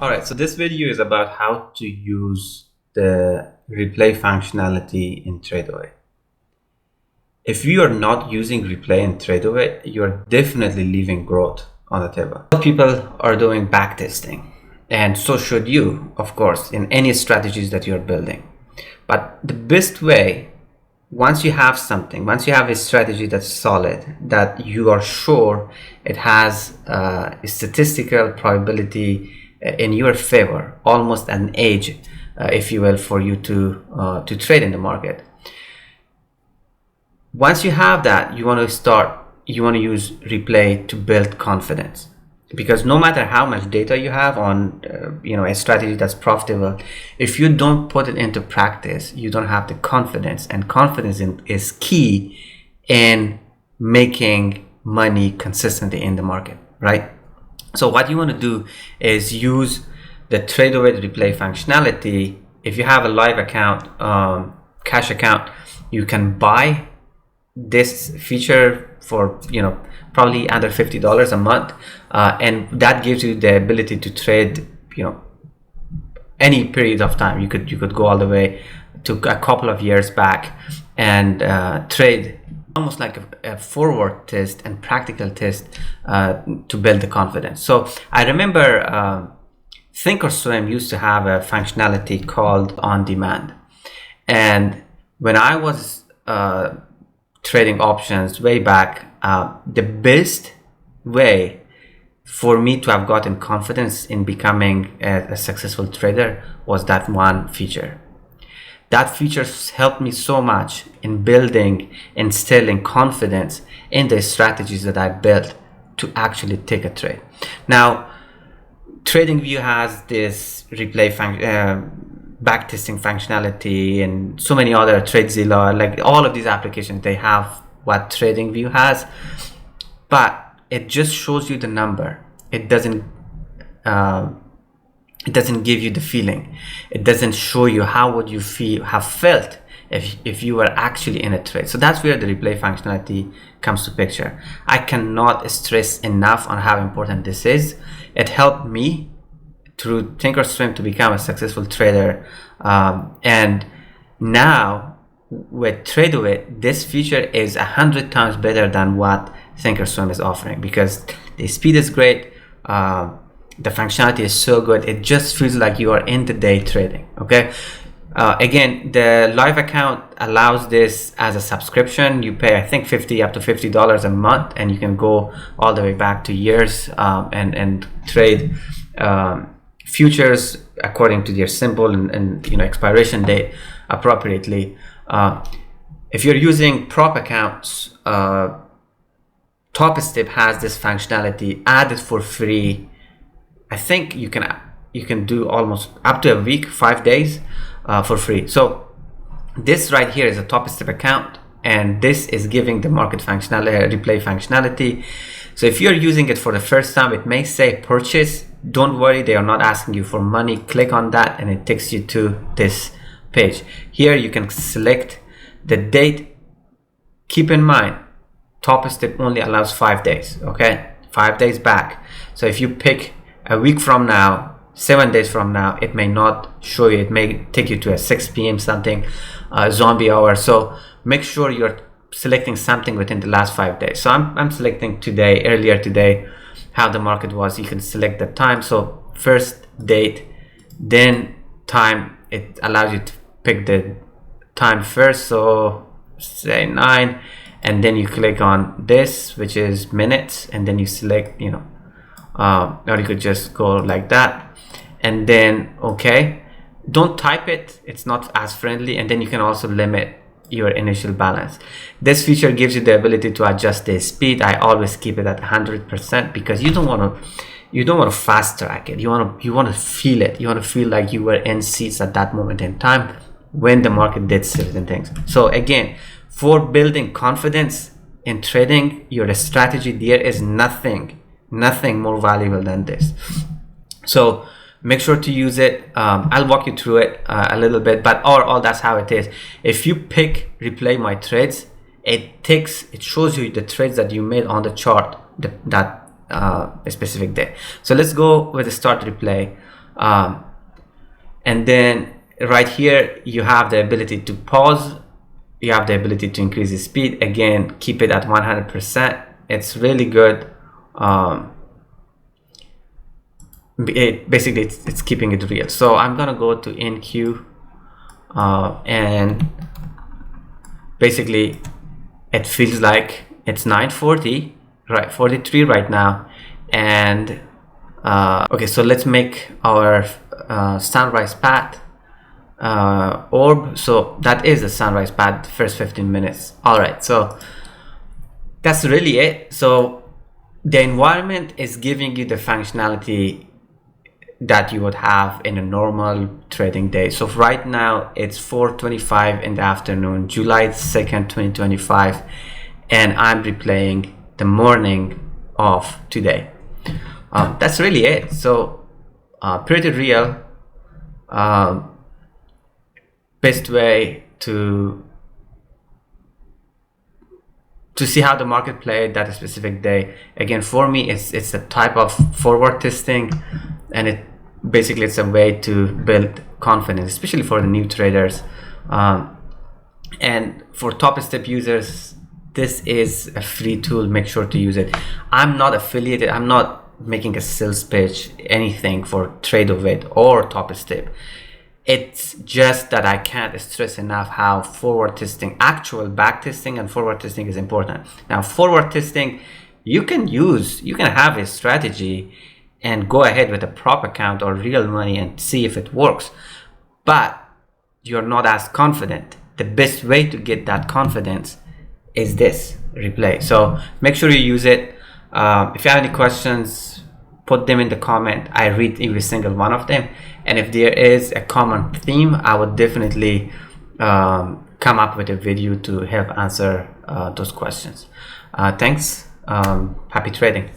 Alright, so this video is about how to use the replay functionality in Tradovate. If you are not using replay in Tradovate, you are definitely leaving growth on the table. People are doing backtesting, and so should you, of course, in any strategies that you're building. But the best way, once you have something, once you have a strategy that's solid, that you are sure it has a statistical probability in your favor, almost an edge, if you will, for you to trade in the market. Once you have that, you want to use replay to build confidence, because no matter how much data you have on a strategy that's profitable, if you don't put it into practice, you don't have the confidence, and confidence is key in making money consistently in the market, right? So what you want to do is use the Tradovate replay functionality. If you have a live account, cash account, you can buy this feature for probably under $50 a month, and that gives you the ability to trade any period of time. You could go all the way to a couple of years back and trade almost like a forward test and practical test to build the confidence. So I remember Thinkorswim used to have a functionality called on demand, and when I was trading options way back, the best way for me to have gotten confidence in becoming a successful trader was that one feature. That feature helped me so much in instilling confidence in the strategies that I built to actually take a trade. Now, TradingView has this replay backtesting functionality, and so many other, TradeZilla, like all of these applications, they have what TradingView has, but it just shows you the number. It doesn't give you the feeling. It doesn't show you how would you have felt if you were actually in a trade. So that's where the replay functionality comes to picture. I cannot stress enough on how important this is. It helped me through Thinkorswim to become a successful trader, and now with Tradovate, this feature is 100 times better than what Thinkorswim is offering, because the speed is great. The functionality is so good, it just feels like you are in the day trading. Okay, again, the live account allows this as a subscription. You pay, I think, up to $50 a month, and you can go all the way back to years and trade futures according to their symbol and expiration date appropriately. If you're using prop accounts, TopStep has this functionality added for free. I think you can do almost up to a week, 5 days, for free. So this right here is a TopStep account, and this is giving the market functionality, replay functionality. So if you're using it for the first time, it may say purchase. Don't worry, they are not asking you for money. Click on that and it takes you to this page. Here you can select the date. Keep in mind, TopStep only allows 5 days. Okay, 5 days back. So if you pick a week from now, 7 days from now, it may not show you. It may take you to a 6 p.m. something, zombie hour. So make sure you're selecting something within the last 5 days. So I'm selecting today, earlier today, how the market was. You can select the time. So first date, then time. It allows you to pick the time first. So say 9, and then you click on this, which is minutes, and then you select, or you could just go like that, and then okay. Don't type it, it's not as friendly. And then you can also limit your initial balance. This feature gives you the ability to adjust the speed. I always keep it at 100% because you don't want to fast track it. You want to feel it. You want to feel like you were in seats at that moment in time when the market did certain things. So again, for building confidence in trading, your strategy, there is nothing more valuable than this. So make sure to use it. I'll walk you through it a little bit, but all that's how it is. If you pick replay my trades, it shows you the trades that you made on the chart that a specific day. So let's go with the start replay. And then right here you have the ability to pause, you have the ability to increase the speed. Again, keep it at 100%. It's really good. Basically it's keeping it real. So I'm gonna go to NQ, and basically it feels like it's 9:40, right, 43 right now. And okay, so let's make our sunrise path orb. So that is the sunrise path, first 15 minutes. All right, so that's really it. So the environment is giving you the functionality that you would have in a normal trading day. So right now it's 4:25 in the afternoon, July 2nd, 2025, and I'm replaying the morning of today. That's really it. So pretty real. Best way to see how the market played that specific day. Again, for me, it's a type of forward testing, and it's a way to build confidence, especially for the new traders. And for top step users, this is a free tool. Make sure to use it. I'm not affiliated. I'm not making a sales pitch, anything for Tradovate or top step. It's just that I can't stress enough how forward testing, actual back testing and forward testing is important. Now, forward testing, you can have a strategy and go ahead with a prop account or real money and see if it works, but you're not as confident. The best way to get that confidence is this replay. So make sure you use it. If you have any questions, put them in the comment. I read every single one of them, and if there is a common theme, I would definitely come up with a video to help answer those questions. Thanks. Happy trading.